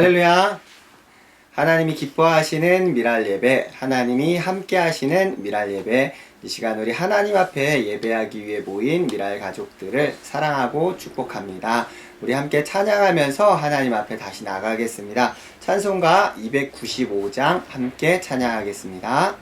할렐루야. 하나님이 기뻐하시는 미랄 예배, 하나님이 함께 하시는 미랄 예배, 이 시간 우리 하나님 앞에 예배하기 위해 모인 미랄 가족들을 사랑하고 축복합니다. 우리 함께 찬양하면서 하나님 앞에 다시 나가겠습니다. 찬송가 295장 함께 찬양하겠습니다.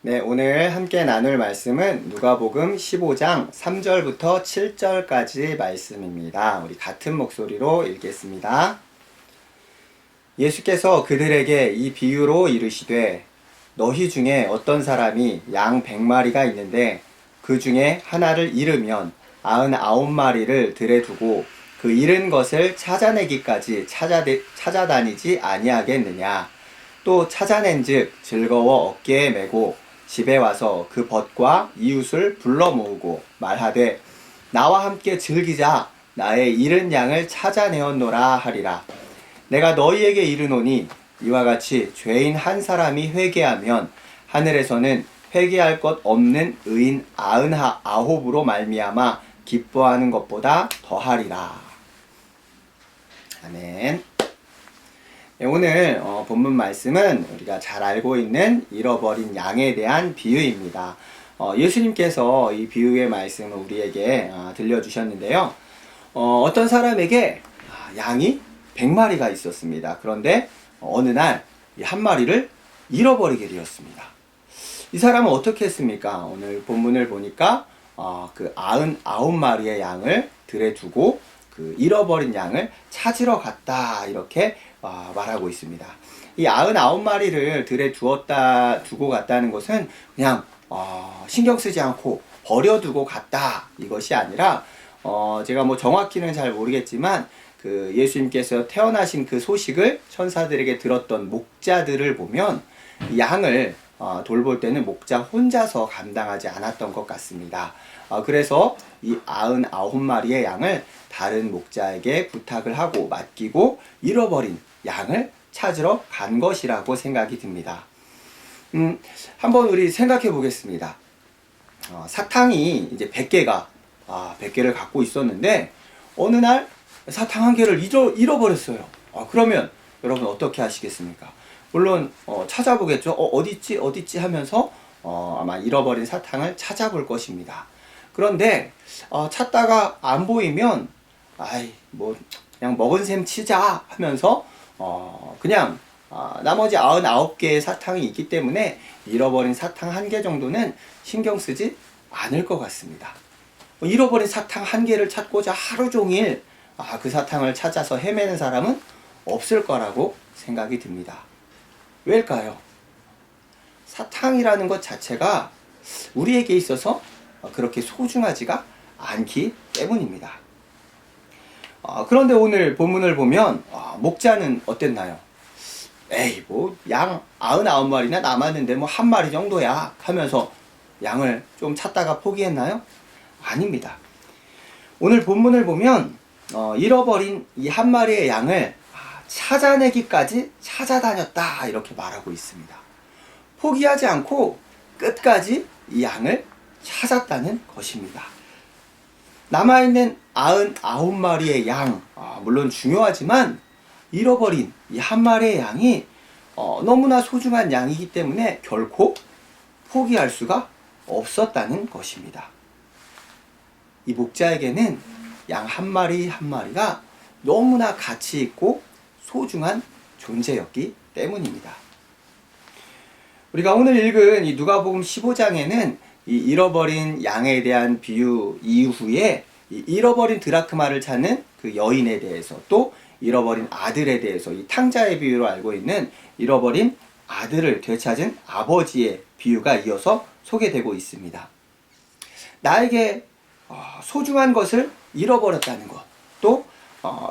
네, 오늘 함께 나눌 말씀은 누가복음 15장 3절부터 7절까지 말씀입니다. 우리 같은 목소리로 읽겠습니다. 예수께서 그들에게 이 비유로 이르시되 너희 중에 어떤 사람이 양 100마리가 있는데 그 중에 하나를 잃으면 99마리를 들에 두고 그 잃은 것을 찾아내기까지 찾아다니지 아니하겠느냐. 또 찾아낸즉 즐거워 어깨에 메고 집에 와서 그 벗과 이웃을 불러 모으고 말하되 나와 함께 즐기자. 나의 잃은 양을 찾아내었노라 하리라. 내가 너희에게 이르노니 이와 같이 죄인 한 사람이 회개하면 하늘에서는 회개할 것 없는 의인 99으로 말미암아 기뻐하는 것보다 더하리라. 아멘. 네, 오늘 본문 말씀은 우리가 잘 알고 있는 잃어버린 양에 대한 비유입니다. 예수님께서 이 비유의 말씀을 우리에게 들려주셨는데요. 어떤 사람에게 양이 100마리가 있었습니다. 그런데 어느 날 한 마리를 잃어버리게 되었습니다. 이 사람은 어떻게 했습니까? 오늘 본문을 보니까 그 99마리의 양을 들에 두고 그 그 잃어버린 양을 찾으러 갔다 이렇게 말하고 있습니다. 이 99마리를 들에 두고 갔다는 것은 그냥 신경 쓰지 않고 버려두고 갔다 이것이 아니라 제가 뭐 정확히는 잘 모르겠지만 그 예수님께서 태어나신 그 소식을 천사들에게 들었던 목자들을 보면 양을 돌볼 때는 목자 혼자서 감당하지 않았던 것 같습니다. 그래서 이 99마리의 양을 다른 목자에게 부탁을 하고 맡기고 잃어버린 양을 찾으러 간 것이라고 생각이 듭니다. 한번 우리 생각해 보겠습니다. 사탕이 이제 100개가 100개를 갖고 있었는데 어느 날 사탕 한 개를 잃어버렸어요. 그러면 여러분 어떻게 하시겠습니까? 물론 찾아보겠죠. 어딨지 하면서 아마 잃어버린 사탕을 찾아볼 것입니다. 그런데 찾다가 안 보이면 뭐 그냥 먹은 셈 치자 하면서 그냥 나머지 99개의 사탕이 있기 때문에 잃어버린 사탕 1개 정도는 신경 쓰지 않을 것 같습니다. 잃어버린 사탕 1개를 찾고자 하루 종일 그 사탕을 찾아서 헤매는 사람은 없을 거라고 생각이 듭니다. 왜일까요? 사탕이라는 것 자체가 우리에게 있어서 그렇게 소중하지가 않기 때문입니다. 그런데 오늘 본문을 보면 목자는 어땠나요? 뭐 양 99마리나 남았는데 뭐 1마리 정도야 하면서 양을 좀 찾다가 포기했나요? 아닙니다. 오늘 본문을 보면 잃어버린 이 1마리의 양을 찾아내기까지 찾아다녔다 이렇게 말하고 있습니다. 포기하지 않고 끝까지 이 양을 찾았다는 것입니다. 남아있는 99마리의 양, 물론 중요하지만 잃어버린 이 1마리의 양이 너무나 소중한 양이기 때문에 결코 포기할 수가 없었다는 것입니다. 이 목자에게는 양 1마리 1마리가 너무나 가치 있고 소중한 존재였기 때문입니다. 우리가 오늘 읽은 이 누가복음 15장에는 이 잃어버린 양에 대한 비유 이후에 이 잃어버린 드라크마를 찾는 그 여인에 대해서 또 잃어버린 아들에 대해서 이 탕자의 비유로 알고 있는 잃어버린 아들을 되찾은 아버지의 비유가 이어서 소개되고 있습니다. 나에게 소중한 것을 잃어버렸다는 것, 또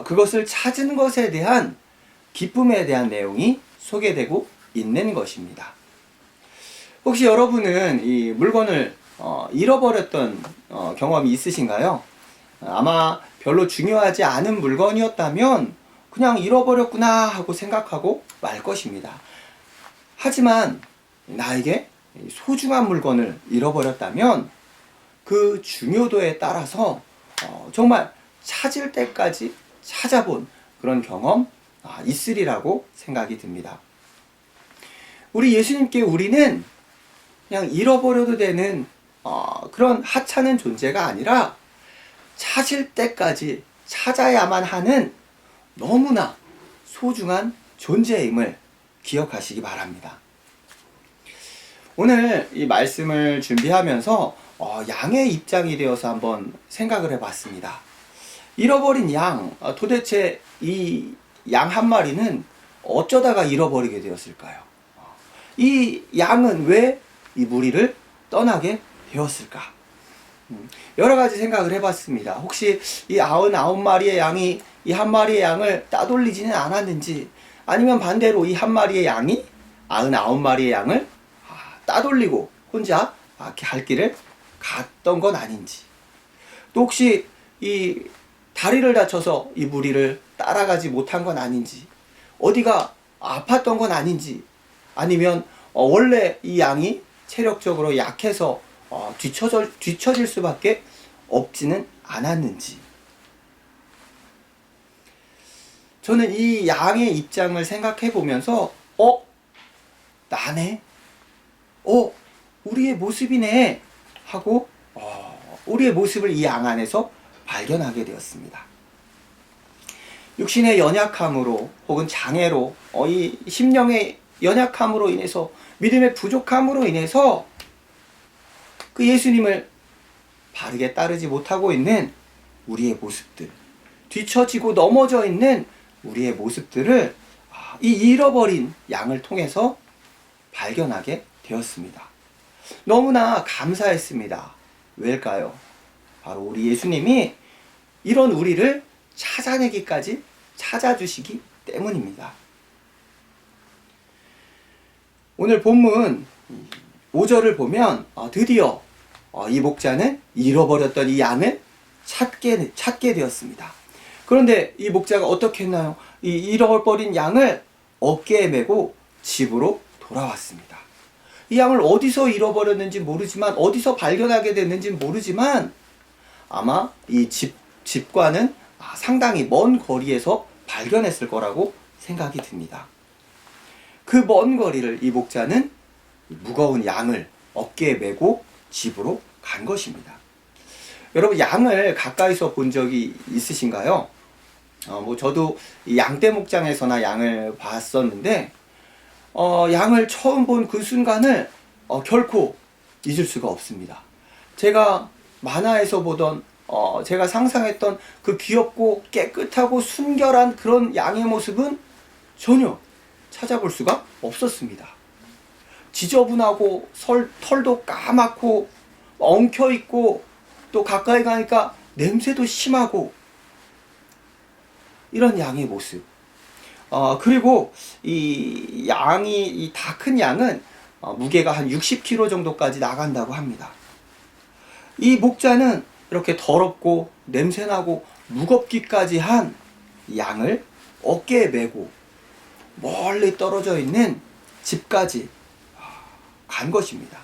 그것을 찾은 것에 대한 기쁨에 대한 내용이 소개되고 있는 것입니다. 혹시 여러분은 이 물건을 잃어버렸던 경험이 있으신가요? 아마 별로 중요하지 않은 물건이었다면 그냥 잃어버렸구나 하고 생각하고 말 것입니다. 하지만 나에게 소중한 물건을 잃어버렸다면 그 중요도에 따라서 정말 찾을 때까지 찾아본 그런 경험 있으리라고 생각이 듭니다. 우리 예수님께 우리는 그냥 잃어버려도 되는 그런 하찮은 존재가 아니라 찾을 때까지 찾아야만 하는 너무나 소중한 존재임을 기억하시기 바랍니다. 오늘 이 말씀을 준비하면서 양의 입장이 되어서 한번 생각을 해봤습니다. 잃어버린 양, 도대체 이 양 1마리는 어쩌다가 잃어버리게 되었을까요? 이 양은 왜 이 무리를 떠나게 되었을까? 여러 가지 생각을 해봤습니다. 혹시 이 99마리의 양이 이 1마리의 양을 따돌리지는 않았는지, 아니면 반대로 이 1마리의 양이 99마리의 양을 따돌리고 혼자 갈 길을 갔던 건 아닌지, 또 혹시 이 다리를 다쳐서 이 무리를 따라가지 못한 건 아닌지, 어디가 아팠던 건 아닌지, 아니면 원래 이 양이 체력적으로 약해서 뒤처질 수밖에 없지는 않았는지. 저는 이 양의 입장을 생각해 보면서 나네? 우리의 모습이네? 하고 우리의 모습을 이 양 안에서 발견하게 되었습니다. 육신의 연약함으로 혹은 장애로 이 심령의 연약함으로 인해서, 믿음의 부족함으로 인해서 그 예수님을 바르게 따르지 못하고 있는 우리의 모습들, 뒤처지고 넘어져 있는 우리의 모습들을 이 잃어버린 양을 통해서 발견하게 되었습니다. 너무나 감사했습니다. 왜일까요? 바로 우리 예수님이 이런 우리를 찾아내기까지 찾아주시기 때문입니다. 오늘 본문 5절을 보면 드디어 이 목자는 잃어버렸던 이 양을 찾게 되었습니다. 그런데 이 목자가 어떻게 했나요? 이 잃어버린 양을 어깨에 메고 집으로 돌아왔습니다. 이 양을 어디서 잃어버렸는지 모르지만, 어디서 발견하게 됐는지 모르지만, 아마 이 집과는 상당히 먼 거리에서 발견했을 거라고 생각이 듭니다. 그 먼 거리를 이 목자는 무거운 양을 어깨에 메고 집으로 간 것입니다. 여러분, 양을 가까이서 본 적이 있으신가요? 저도 이 양떼 목장에서나 양을 봤었는데, 양을 처음 본 그 순간을 결코 잊을 수가 없습니다. 제가 만화에서 보던, 제가 상상했던 그 귀엽고 깨끗하고 순결한 그런 양의 모습은 전혀 찾아볼 수가 없었습니다. 지저분하고 털도 까맣고 엉켜있고, 또 가까이 가니까 냄새도 심하고, 이런 양의 모습. 그리고 이 다 큰 양은 무게가 한 60kg 정도까지 나간다고 합니다. 이 목자는 이렇게 더럽고 냄새나고 무겁기까지 한 양을 어깨에 메고 멀리 떨어져 있는 집까지 간 것입니다.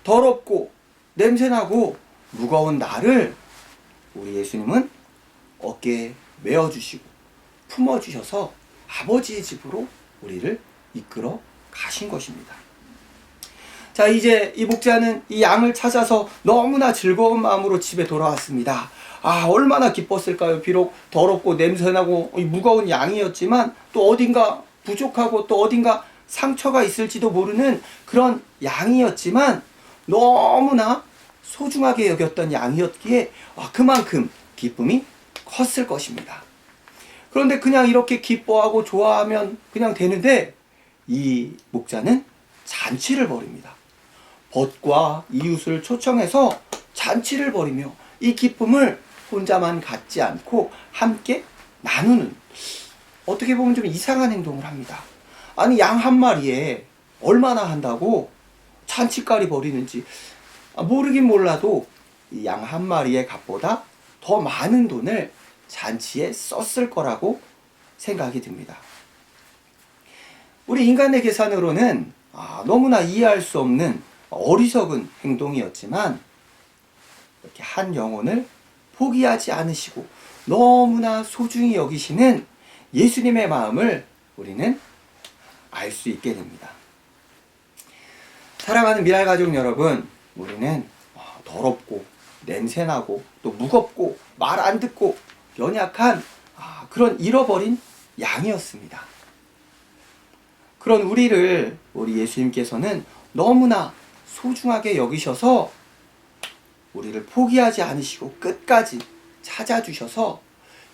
더럽고 냄새나고 무거운 나를 우리 예수님은 어깨에 메어주시고 품어주셔서 아버지의 집으로 우리를 이끌어 가신 것입니다. 자, 이제 이 목자는 이 양을 찾아서 너무나 즐거운 마음으로 집에 돌아왔습니다. 얼마나 기뻤을까요? 비록 더럽고 냄새나고 무거운 양이었지만, 또 어딘가 부족하고 또 어딘가 상처가 있을지도 모르는 그런 양이었지만, 너무나 소중하게 여겼던 양이었기에 그만큼 기쁨이 컸을 것입니다. 그런데 그냥 이렇게 기뻐하고 좋아하면 그냥 되는데, 이 목자는 잔치를 벌입니다. 벗과 이웃을 초청해서 잔치를 벌이며 이 기쁨을 혼자만 갖지 않고 함께 나누는, 어떻게 보면 좀 이상한 행동을 합니다. 아니, 양 한 마리에 얼마나 한다고 잔치까지 벌이는지 모르긴 몰라도 이 양 한 마리의 값보다 더 많은 돈을 잔치에 썼을 거라고 생각이 듭니다. 우리 인간의 계산으로는 너무나 이해할 수 없는 어리석은 행동이었지만, 이렇게 한 영혼을 포기하지 않으시고 너무나 소중히 여기시는 예수님의 마음을 우리는 알 수 있게 됩니다. 사랑하는 미랄가족 여러분, 우리는 더럽고 냄새나고 또 무겁고 말 안 듣고 연약한 그런 잃어버린 양이었습니다. 그런 우리를 우리 예수님께서는 너무나 소중하게 여기셔서 우리를 포기하지 않으시고 끝까지 찾아주셔서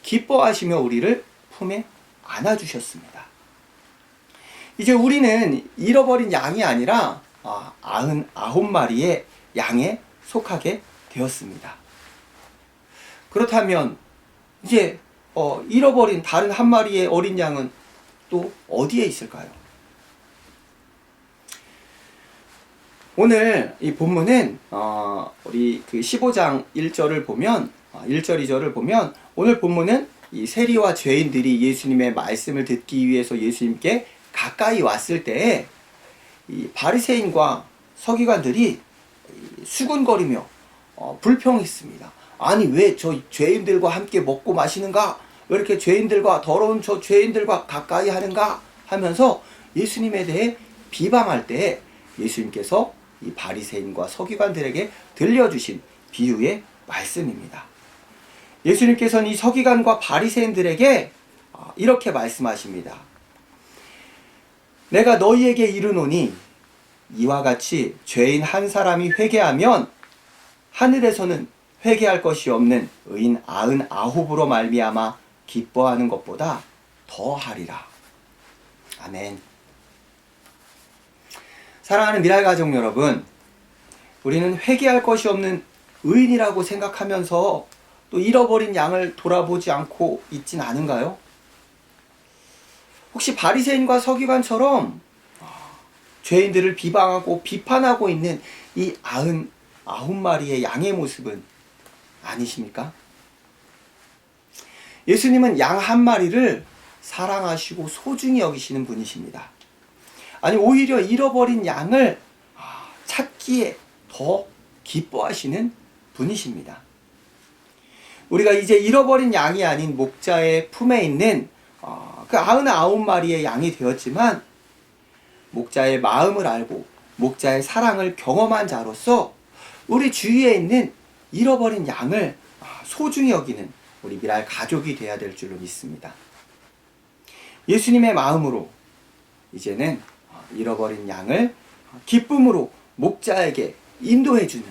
기뻐하시며 우리를 품에 안아주셨습니다. 이제 우리는 잃어버린 양이 아니라 99마리의 양에 속하게 되었습니다. 그렇다면 이제 잃어버린 다른 한 마리의 어린 양은 또 어디에 있을까요? 오늘 이 본문은 우리 그 15장 1절을 보면 1절 2절을 보면, 오늘 본문은 이 세리와 죄인들이 예수님의 말씀을 듣기 위해서 예수님께 가까이 왔을 때에 이 바리새인과 서기관들이 수군거리며 불평했습니다. 아니, 왜 저 죄인들과 함께 먹고 마시는가? 왜 이렇게 죄인들과, 더러운 저 죄인들과 가까이 하는가? 하면서 예수님에 대해 비방할 때 예수님께서 이 바리새인과 서기관들에게 들려주신 비유의 말씀입니다. 예수님께서는 이 서기관과 바리새인들에게 이렇게 말씀하십니다. 내가 너희에게 이르노니 이와 같이 죄인 한 사람이 회개하면 하늘에서는 회개할 것이 없는 의인 99으로 말미암아 기뻐하는 것보다 더하리라. 아멘. 사랑하는 미랄가족 여러분, 우리는 회개할 것이 없는 의인이라고 생각하면서 또 잃어버린 양을 돌아보지 않고 있진 않은가요? 혹시 바리새인과 서기관처럼 죄인들을 비방하고 비판하고 있는 이 99마리의 양의 모습은 아니십니까? 예수님은 양 한 마리를 사랑하시고 소중히 여기시는 분이십니다. 아니, 오히려 잃어버린 양을 찾기에 더 기뻐하시는 분이십니다. 우리가 이제 잃어버린 양이 아닌 목자의 품에 있는 그 99마리의 양이 되었지만, 목자의 마음을 알고 목자의 사랑을 경험한 자로서 우리 주위에 있는 잃어버린 양을 소중히 여기는 우리 미랄 가족이 되어야 될 줄로 믿습니다. 예수님의 마음으로 이제는 잃어버린 양을 기쁨으로 목자에게 인도해주는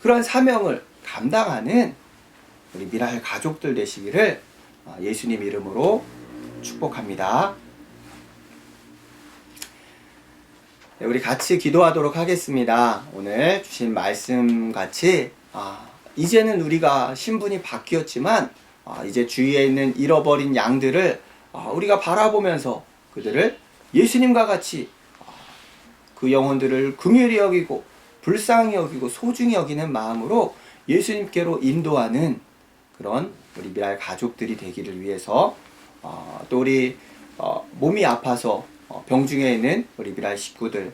그런 사명을 감당하는 우리 미랄 가족들 되시기를 예수님 이름으로 축복합니다. 네, 우리 같이 기도하도록 하겠습니다. 오늘 주신 말씀 같이 이제는 우리가 신분이 바뀌었지만 이제 주위에 있는 잃어버린 양들을 우리가 바라보면서 그들을 예수님과 같이 그 영혼들을 긍휼히 여기고 불쌍히 여기고 소중히 여기는 마음으로 예수님께로 인도하는 그런 우리 미랄 가족들이 되기를 위해서 또 우리 몸이 아파서 병중에 있는 우리 미랄 식구들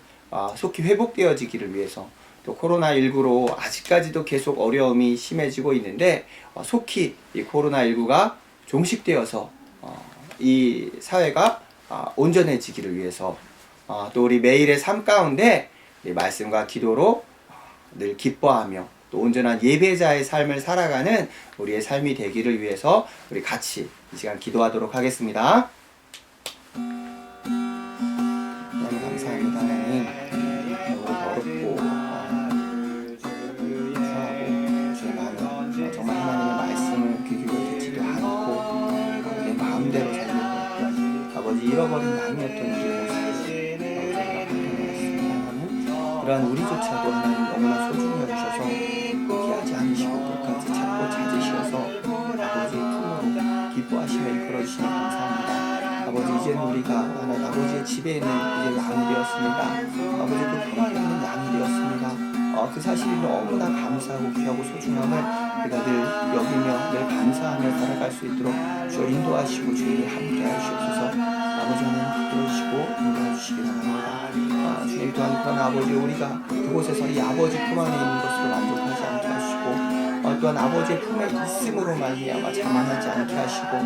속히 회복되어지기를 위해서, 또 코로나19로 아직까지도 계속 어려움이 심해지고 있는데 속히 이 코로나19가 종식되어서 이 사회가 온전해지기를 위해서, 또 우리 매일의 삶 가운데 말씀과 기도로 늘 기뻐하며 또 온전한 예배자의 삶을 살아가는 우리의 삶이 되기를 위해서 우리 같이 이 시간 기도하도록 하겠습니다. 하나님 감사합니다. 하나님, 어렵고 추하고 제 많은 정말 하나님의 말씀을 귀 기울여 듣지도 않고 내 마음대로 살려고 아버지 잃어버린 양이었던 우리의 모습을 아버지가 발견했습니다. 하나님, 이러한 우리조차도 하나님 너무나 소중히 여기셔서 포기하지 않으시고 끝까지 찾고 찾으셔서 아버지의 품으로 기뻐하시며 이끌어주시니 감사합니다. 아버지, 이제는 우리가 하나님 아버지의 집에 있는 이제 양이 되었습니다. 아버지, 그 품 안에 있는 양이 되었습니다. 그 사실이 너무나 감사하고 귀하고 소중함을 우리가 늘 여기며 늘 감사하며 살아갈 수 있도록 주여 인도하시고 주님이 함께 하시옵소서. 아버지 하나님 붙들어주시고 인도해 주시기 바랍니다. 주님 또한 그런 아버지, 우리가 그곳에서 이 아버지 품 안에 있는 것으로 만족하지 않게 하시고 또한 아버지의 품에 있음으로 말미암아 자만하지 않게 하시고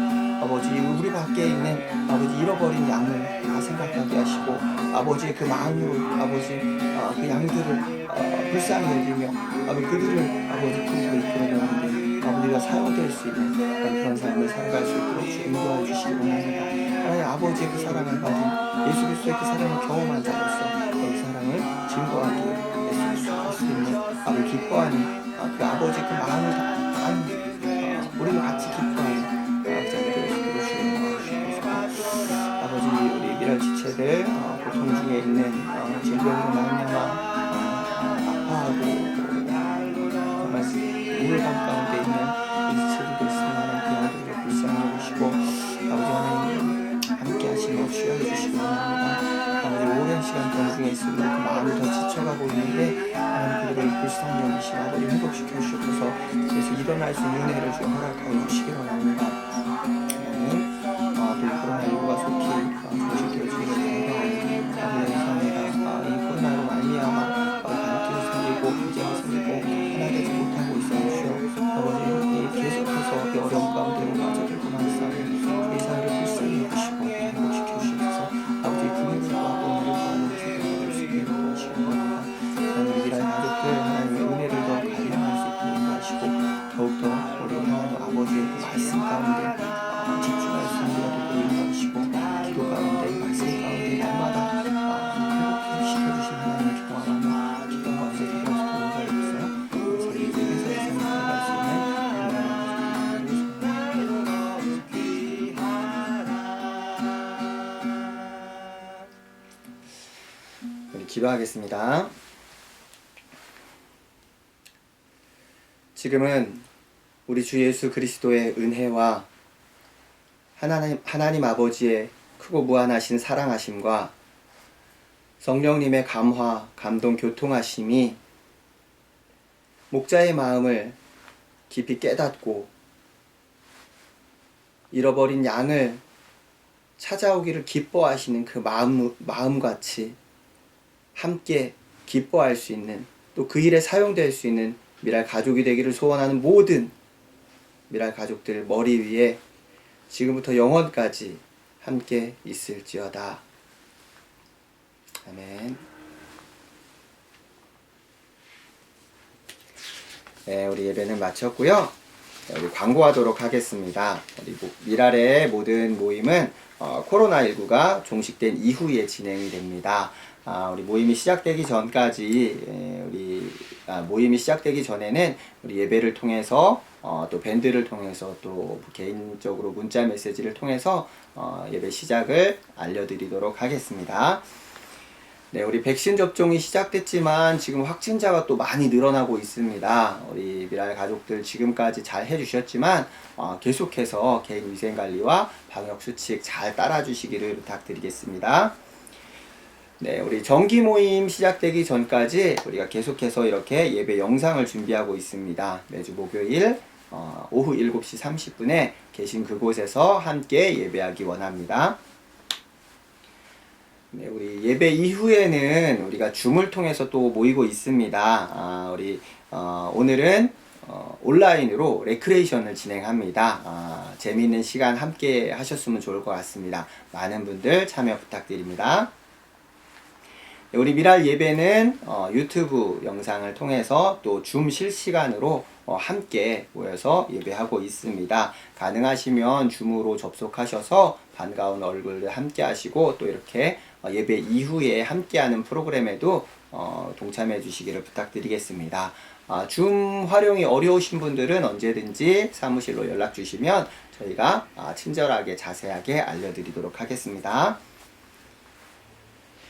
아버지 우리 밖에 있는 아버지 잃어버린 양을 다 생각하게 하시고 아버지의 그 마음으로 아버지 그 양들을 불쌍히 여기며 그들을 아버지 품으로 이끌어내는데 아버지가 사용될 수 있는 그런 삶을 살아갈 수 있도록 주 인도해 주시기 원합니다. 하나님 아버지의 그 사랑을 받은 예수 그리스도의 그 사랑을 경험한 자로서 그 사랑을 증거하기에 예수 그리스도가 할 수 있는 아버지 기뻐하는 그 아버지 그 마음을 다하는 우리가 같이 기뻐하는 자들이 되시기로 주여 주시옵소서. 아버지 우리 미랄 지체들 고통 중에 있는 질병으로 말미암아 아파하고 정말 우울감 가운데 있는 이 지체들도 있으나 그 아들을 불쌍히 여기시고 아버지 하나님 함께 하시며 주여 주시기 원합니다. 아버지 오랜 시간 병중에 있으므로 그 마음을 더 지쳐가고 있는데 하나님 그들을 불쌍히 여기시고 아버지 회복시켜 주셔서 그래서 일어날 수 있는 은혜를 좀 허락하여 주시기 원합니다. 하나님 또 코로나19가 속히 종식되어지기를 바랍니다. 아버지 감사합니다. 이 코로나로 말미암아 갈등이 생기고 분쟁이 생기고 하나 되지 못하고 있어 주시오. 아버지 계속해서 이 어려움 가운데로 빠져들고 말싸움을 이 사회를 불쌍히 여기시고 회복시켜 주셔서 아버지 긍휼과 은혜를 구하는 주님을 수 있게 도와주시기 바랍니다. 하나님 미랄 가족들 하나님의 은혜를 더 발견할 수 있게 인도하시고 더욱더 우리 하나님 아버지의 그 말씀 가운데 집중할 수 있는 것들을 인도하시고 기도 가운데 말씀 가운데 날마다 회복시켜주신 하나님을 경험하며 기도 가운데 들어서 인도하여서 저희 예배자의 삶을 기도하겠습니다. 지금은 우리 주 예수 그리스도의 은혜와 하나님 아버지의 크고 무한하신 사랑하심과 성령님의 감화, 감동, 교통하심이 목자의 마음을 깊이 깨닫고 잃어버린 양을 찾아오기를 기뻐하시는 그 마음같이 함께 기뻐할 수 있는, 또 그 일에 사용될 수 있는 미랄 가족이 되기를 소원하는 모든 미랄 가족들 머리 위에 지금부터 영원까지 함께 있을지어다. 아멘. 네, 우리 예배는 마쳤고요. 우리 광고하도록 하겠습니다. 우리 미랄의 모든 모임은 코로나19가 종식된 이후에 진행이 됩니다. 우리 모임이 시작되기 전까지 모임이 시작되기 전에는 우리 예배를 통해서 또 밴드를 통해서 또 개인적으로 문자 메시지를 통해서 예배 시작을 알려드리도록 하겠습니다. 네, 우리 백신 접종이 시작됐지만 지금 확진자가 또 많이 늘어나고 있습니다. 우리 미랄 가족들 지금까지 잘 해주셨지만 계속해서 개인 위생관리와 방역수칙 잘 따라주시기를 부탁드리겠습니다. 네, 우리 정기 모임 시작되기 전까지 우리가 계속해서 이렇게 예배 영상을 준비하고 있습니다. 매주 목요일 오후 7시 30분에 계신 그곳에서 함께 예배하기 원합니다. 네, 우리 예배 이후에는 우리가 줌을 통해서 또 모이고 있습니다. 오늘은 온라인으로 레크레이션을 진행합니다. 재미있는 시간 함께 하셨으면 좋을 것 같습니다. 많은 분들 참여 부탁드립니다. 네, 우리 미랄 예배는 유튜브 영상을 통해서 또 줌 실시간으로 함께 모여서 예배하고 있습니다. 가능하시면 줌으로 접속하셔서 반가운 얼굴들 함께 하시고 또 이렇게 예배 이후에 함께하는 프로그램에도 동참해 주시기를 부탁드리겠습니다. 줌 활용이 어려우신 분들은 언제든지 사무실로 연락 주시면 저희가 친절하게 자세하게 알려드리도록 하겠습니다.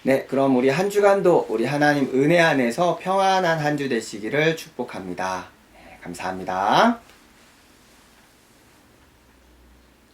네, 그럼 우리 한 주간도 우리 하나님 은혜 안에서 평안한 한 주 되시기를 축복합니다. 네, 감사합니다.